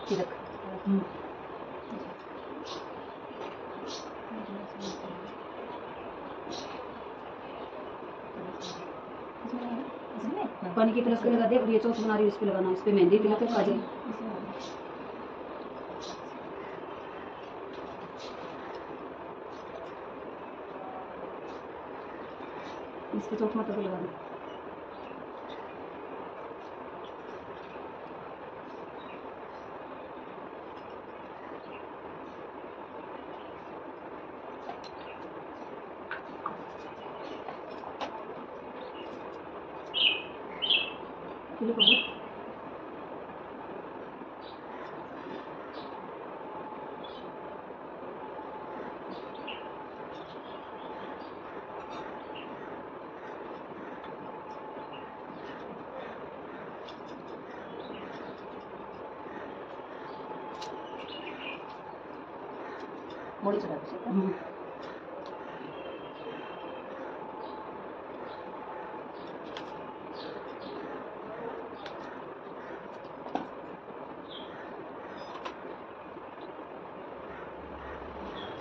तिलक। पानी की कलश पे लगा दे और ये चौथ बना रही है, इस पे लगाना, इस पे मेहंदी तिलक है काजल। इसके चौथ माता को लगा दे। तिलक हो गया। मोड़ी चढ़ा दो।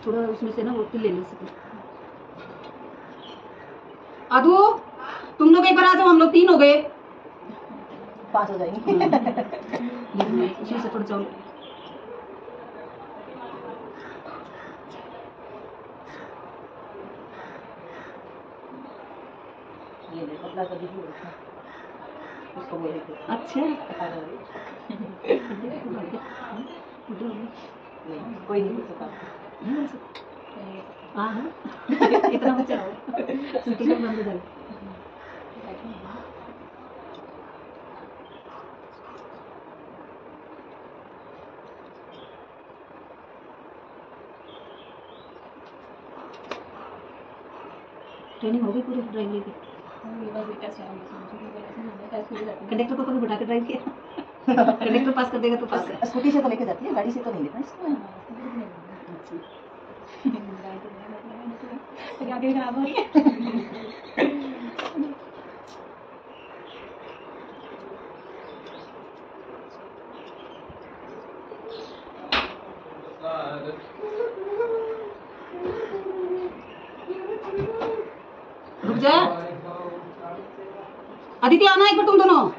थोड़ा उसमें से ना वो तिल ले ले सके। आदू तुम लोग एक बार आ जाओ, हम लोग 3 हो गए। 5 हो जाएंगे। उसमें से थोड़ा चावल। ये ले पतला कर दीजिए इसको बोले थे। अच्छा कोई नहीं बोल सकता। हाँ इतना बच्चा हो तिलक बंद हो जाए। ट्रेनिंग होगी पूरी ड्राइवरी की। कंडक्टर को कभी बिठा के ड्राइव किया? कंडक्टर पास कर देगा तो पास है। स्कूटी से तो लेके जाती है, गाड़ी से तो नहीं लेता इसको। आगे खराब हो रही है। रुक जा अदिति, आना एक बार तुम दोनों।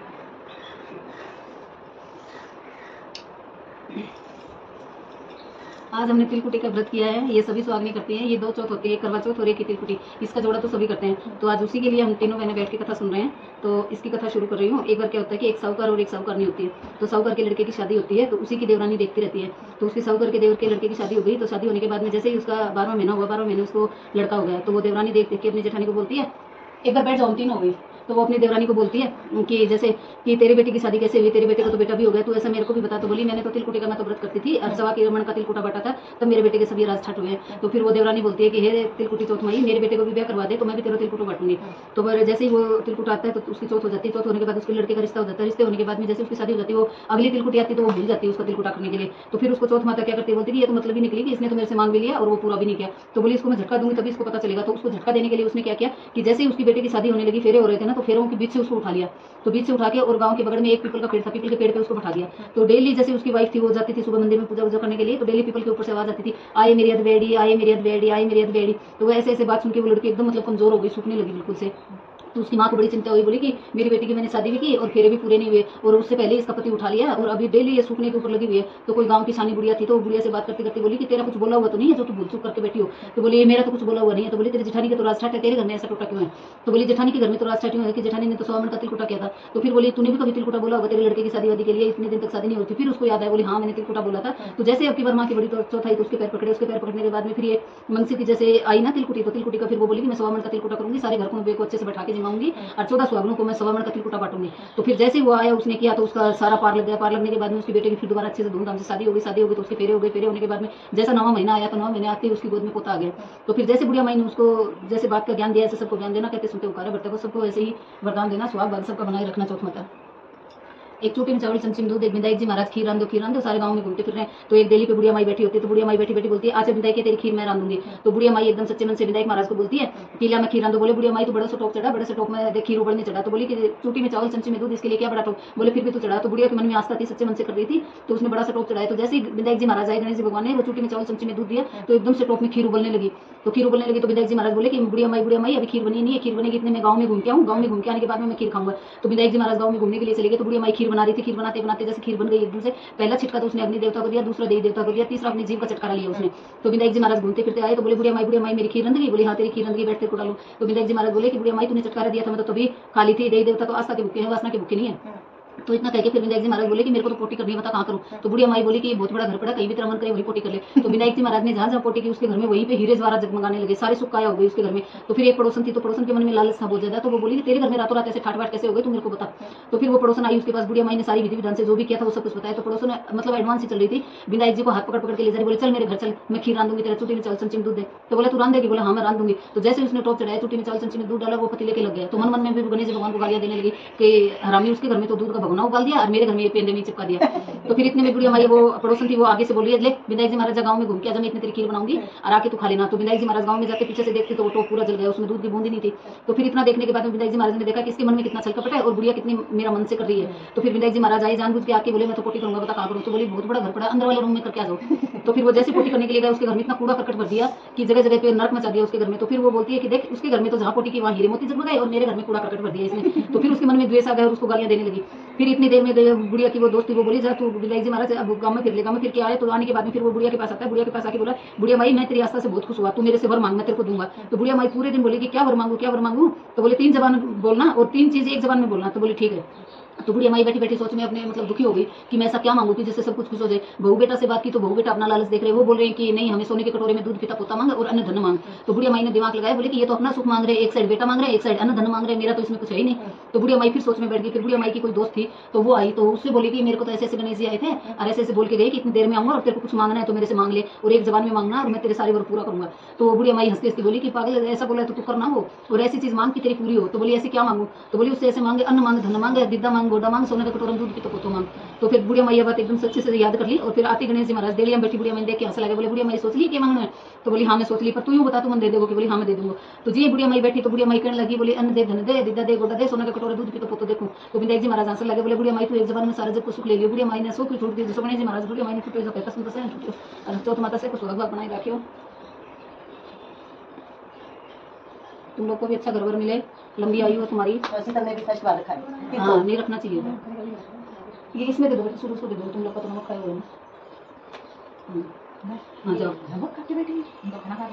आज हमने तिलकुटी का व्रत किया है। ये सभी सुहागनी करती हैं। ये 2 चौथ होती है, एक करवा चौथ और एक की तिलकुटी। इसका जोड़ा तो सभी करते हैं। तो आज उसी के लिए हम तीनों बहनें बैठ के कथा सुन रहे हैं। तो इसकी कथा शुरू कर रही हूँ। एक बार क्या होता है कि एक साहूकार और एक साहूकारनी होती है। तो साहूकार के लड़के की शादी होती है, तो उसी की देवरानी देखती रहती है। तो उसके साहूकार के देवर के लड़के की शादी हो गई। तो शादी होने के बाद में जैसे ही उसका 12वां महीना हुआ, 12वें महीने उसको लड़का हो गया। तो वो देवरानी देख देख के अपनी जेठानी को बोलती है, एक बार बैठ जाओ, 3 हो गई। तो वो अपनी देवरानी को बोलती है कि जैसे कि तेरे बेटे की शादी कैसे हुई, तेरे बेटे को तो बेटा भी हो गया, तो ऐसा मेरे को भी बता। तो बोली मैंने तो तिलकुटी का मैं तो व्रत करती थी और सवा के रमण का तिलकुटा बटा था, तब मेरे बेटे के सभी राज छठ हुए। तो फिर वो देवरानी बोलती है कि हे तिलकुटी चौथ माई, मेरे बेटे को भी ब्याह करवा दे तो मैं भी तेरा तिलकुटा बांटूंगी। तो जैसे ही वो तिलकुट आता है तो उसकी चौथ हो जाती है। चौथ होने के बाद उसके लड़के का रिश्ता हो जाता है। रिश्ते होने के बाद में जैसे उसकी शादी हो जाती है, वो अगली तिलकुटी आती है तो वो भूल जाती है उसका तिलकुटा करने के लिए। तो फिर उसको चौथ माता क्या करती है, बोलती है ये तो मतलब ही निकली कि इसने तो मेरे से मांग भी लिया और वो पूरा भी नहीं किया। तो बोली इसको मैं झटका दूंगी तभी इसको पता चलेगा। तो उसको झटका देने के लिए उसने क्या किया कि जैसे ही उसकी बेटे की शादी होने लगी, फेरे हो रहे थे ना, तो फेरों के बीच से उसको उठा लिया। तो बीच से उठा के और गांव के बगल में एक पीपल का पेड़ था, पीपल के पेड़ पे उसको बैठा दिया। तो डेली जैसे उसकी वाइफ थी वो जाती थी सुबह मंदिर में पूजा करने के लिए, तो डेली पीपल के ऊपर से आवाज आती थी, आए मेरी अधवेड़ी, आए मेरी अधवेड़ी, आए मेरी अधवेड़ी। तो ऐसे ऐसे बात सुन के वो लड़की एकदम मतलब कमजोर हो गई, सूखने लगी बिल्कुल से। तो उसकी माँ को बड़ी चिंता हुई, बोली कि मेरी बेटी की मैंने शादी भी की और फेरे भी पूरे नहीं हुए और उससे पहले इसका पति उठा लिया और अभी डेली ये सूखने के ऊपर लगी हुई है। तो कोई गांव की सानी बुढ़िया थी, तो बुढ़िया से बात करते करते बोली कि तेरा कुछ बोला हुआ तो नहीं है जो तू भूल चूक करके बैठी हो। तो बोली ये मेरा तो कुछ बोला हुआ नहीं है। तो बोली तेरी जेठानी के तो राज ठाट है, तेरे घर में ऐसा टूटा क्यों है? तो बोली जेठानी के घर में तो राज ठाट क्यों है कि जेठानी ने तो 100 मन का तिलकुटा किया था। तो फिर बोली तूने भी कभी तिलकुटा बोला होगा तेरे लड़के की शादी वादी के लिए, इतने दिन तक शादी नहीं होती। फिर उसको याद आया, बोली हाँ मैंने तिलकुटा बोला था। तो जैसे अब की बार माँ की बड़ी चौथ आई तो उसके पैर पकड़े। उसके पैर पकड़ने के बाद में फिर ये मंगसी की जैसे आई ना तिलकुटी, तो तिलकुटी का फिर वो बोली कि मैं 100 मन का तिलकुटा करूंगी, सारे घर को अच्छे से बैठा के जमाऊंगी और 14 सुहागनों को मैं 100 मन का तिलकुटा बांटूंगी। तो फिर जैसे ही वो आया उसने किया तो उसका सारा पार लग गया। पार लगने के बाद में उसके बेटे की फिर दोबारा अच्छे से धूमधाम से शादी हो गई। शादी हो गई तो उसके फेरे हो गए। फेरे होने के बाद में जैसा 9वां महीना आया तो 9वें महीने आते ही उसकी गोद में पोता आ गया। तो फिर जैसे बुढ़िया माई ने उसको जैसे बात का ज्ञान दिया, ऐसे सबको ज्ञान देना, कहते सुनते उकारा बढ़ते को सबको ऐसे ही वरदान देना, सुहाग भाग सबका बनाए रखना चौथ माता। एक चूटी में चावल चमची में दूध, एक विधायक जी महाराज खीर रांध दो, सारे गाँव में घूमते फिर रहे हैं। तो एक दिल्ली पे बुढ़िया माई बैठी होती है, तो बुढ़िया माई बैठी बैठी बोलती है, आज विधायक तेरी खीर मैं रांधूंगी। तो बुढ़िया माई एकदम सच्चे मन से विधायक महाराज को बोलती है कि ला मैं खीर रांधो। बोले बुढ़िया माई तो बड़ा सा टोप चढ़ा, बड़े से टोप में देख खीर उबलने चढ़ा। तो बोली कि चूटी में चावल चमची में दूध, इसके लिए क्या बड़ा टोप। बोले फिर भी तो चढ़ा। तो बुढ़िया के मन में आस्था थी, सच्चे मन से कर रही थी, तो उसने बड़ा सा टोप चढ़ाया। तो जैसे ही विधायक जी महाराज आए, गणेश जी भगवान ने वो चूटी में चावल चमची में दूध दिया, तो एकदम से टोप में खीर उबलने लगी। तो खीर उबलने लगी तो विधायक जी महाराज बोले कि बुढ़िया माई अभी खीर बनी नहीं है, खीर बनेगी इतने मैं गाँव में घूम के आऊँ, गाँव में घूम के आने के बाद में मैं खीर खाऊंगा। तो विधायक जी महाराज गाँव में घूमने के लिए चले गए। तो बुढ़िया माई खीर बना रही थी, खीर बनाते बनाते जैसे खीर बन गई एकदम से, पहला छिटका तो उसने अग्नि देवता को दिया, दूसरा देवी देवता को दिया, तीसरा अपनी जीव का चटकारा लिया उसने। तो विधायक जी महाराज घूमते फिरते आए, तो बोले बुढ़िया माई मेरी खीर रंध गई। बोली हाँ तेरी खीर रंध गई, बैठ तेरे को डालूं। तो विधायक जी महाराज बोले कि बुढ़िया माई तूने चटकारा दिया था, मैं तो तभी खाली थी, देवी देवता तो आस्था के भूखे हैं, वासना के भूखे नहीं है। तो इतना कह के फिर विधायक जी महाराज बोले कि मेरे को तो पोटी करनी है, बता कहाँ करूँ। तो बुढ़िया माई बोली कि ये बहुत बड़ा घर पड़ा, कहीं भी तेरा मन करे वही पोटी कर ले। तो विधायक जी महाराज ने जहाँ जहाँ पोटी की उसके घर में वहीं पे हीरे ज्वारा जगमगाने लगे, सारी सुखाया हो गई उसके घर में। तो फिर एक पड़ोसन थी, तो पड़ोसन के मन में लालच था बहुत ज्यादा, तो वो बोली कि तेरे घर में रातों रात ऐसे ठाट बाट कैसे हो गए, तू मेरे को बता। तो फिर वो पड़ोसन आई उसके पास, बुढ़िया माई ने सारी विधि विधान से जो भी किया था वो सब कुछ बताया। तो पड़ोसन मतलब एडवांस ही चल रही थी, विधायक जी को हाथ पकड़ पकड़ के ले जा रही, बोले चल मेरे घर चल, मैं खीर रांधूंगी, तेरा चूटी में चावल चमची में दूध दे। तो बोला तू रांध देगी। बोला हाँ मैं रांध दूंगी। तो जैसे उसने टॉप चढ़ाया, चूटी में चावल चमची में दूध डाला, वो पतीले के लग गया। तो मन मन में भी गणेश जी भगवान को गालियां देने लगी कि हरामी, उसके घर में तो दूध का भगोना उबाल दिया और मेरे घर में ये पेंदे में चिपका दिया। तो फिर इतने में बुढ़िया माई, वो पड़ोसन थी, वो आगे से बोल रही है, ले विधायक जी महाराज गाँव में घूम के आज मैं इतनी तेरी खीर बनाऊंगी और आके तू खा लेना। तो विधायक जी महाराज गाँव में जाके पीछे से देखते तो वो टोप पूरा जल गया, उसमें दूध की बूंदी नहीं थी। तो फिर इतना देखने के बाद विधायक जी महाराज ने देखा कि इसके मन में कितना छलकपट है और बुढ़िया कितनी मेरा मन से कर रही है। तो फिर विधायक जी महाराज आई, जानबूझ के आके बोले मैं तो पोटी करूंगा, बता कहाँ करूँ। तो बोली बहुत बड़ा घर पड़ा, अंदर वाले रूम में करके आ जाओ। तो फिर वो जैसे पोटी करने के लिए गए, उसके घर में इतना कूड़ा करकट भर दिया कि जगह जगह पे नरक मचा दिया उसके घर में। तो फिर वो बोलती है कि देख उसके घर में तो जहाँ पोटी की वहाँ हीरे मोती जगमगाए और मेरे घर में कूड़ा करकट भर दिया इसने। तो फिर उसके मन में द्वेष आ गया और उसको गालियां देने लगी। फिर इतनी देर में बुढ़िया की वो दोस्त थी, वो बोली जा तू विधायक जी महाराज अब गाँव में फिर ले, गाँव में फिर के आए। तो आने के बाद में फिर वो बुढ़िया के पास आता है, बुढ़िया के पास आके बोला बुढ़िया माई मैं तेरी आस्था से बहुत खुश हुआ, तू मेरे से वर मांग मैं तेरे को दूंगा। तो बुढ़िया माई पूरे दिन बोली कि क्या वर मांगू क्या वर मांगू। तो बोले 3 जबान बोलना और 3 चीज एक जबान में बोलना। तो बोली ठीक है। तो बुढ़िया माई बैठी बैठी सोच में अपने मतलब दुखी हो गई कि मैं ऐसा क्या मांगू कि जिससे सब कुछ खुश हो जाए। बहू बेटा से बात की तो बहू बेटा अपना लालच देख रहे, वो बोल रहे हैं कि नहीं हमें सोने के कटोरे में दूध पीता पोता मांग और अन्न धन मांग। तो बुढ़िया माई ने दिमाग लगाया, बोले कि ये तो अपना सुख मांग रहे, एक साइड बेटा मांग रहे, एक साइड अन्न धन मांग रहे, मेरा तो इसमें कुछ है ही नहीं। तो बुढ़िया माई फिर सोच में बैठ गई। फिर बुढ़िया माई की कोई दोस्त थी, तो वो आई, तो उससे बोली कि मेरे को तो ऐसे ऐसे गणेश जी आए थे और ऐसे ऐसे बोल के गए कि इतनी देर में आऊंगा और तेरे को कुछ मांगना है तो मेरे से मांग ले और एक जबान में मांगना और मैं तेरे सारे वर पूरा करूंगा। तो बुढ़िया माई हंसती हंसती बोली कि पागल ऐसा बोला तो तू करना हो और ऐसी चीज मांग कि तेरी पूरी हो। तो बोली ऐसे क्या मांगू। तो बोली उससे ऐसे मांगे, अन्न मांग, धन मांग, दिद्दा मांग, गोडा मांग, सोने का कटोरा दूध पीता पोता मांग। तो फिर बुढ़िया माई बात एकदम सच्चे से याद कर ली और फिर आती गणेश जी महाराज देलिया में बैठी बुढ़िया माई देख के हंस लगे। बोले बुढ़िया माई सोच ली क्या मांगना है। तो बोली हाँ मैं सोच ली, पर तू यूं बता तू मन दे दोगे। बोली हाँ मैं दे दूंगा। तो जी बुढ़िया माई बैठी तो बुढ़िया माई कहने लगी, बोली अन्न दे, धन दे, दिद्दा दे, गोडा दे, सोने का कटोरा दूध पीता पोता देखूं। तो विधायक जी महाराज हंसने लगे। बोले बुढ़िया माई तू एक जबान में सारा जग को सुख ले लियो। बुढ़िया माई ने सो की छूट दी। गणेश जी महाराज बुढ़िया माई ने छुट्टी कहता सुनता से छुट्टियो चौथ माता से कुछ भगवान बनाए रखियो। तुम लोग को भी अच्छा घर वर मिले, लंबी आयु हो तुम्हारी। तुमने भी फर्स्ट बार रखा है। हाँ नहीं रखना चाहिए, ये इसमें दे दो, शुरू से दे दो, तुम लोग का तो नमक खाए हुए ना। हाँ जाओ नमक खाते बैठी खाना खा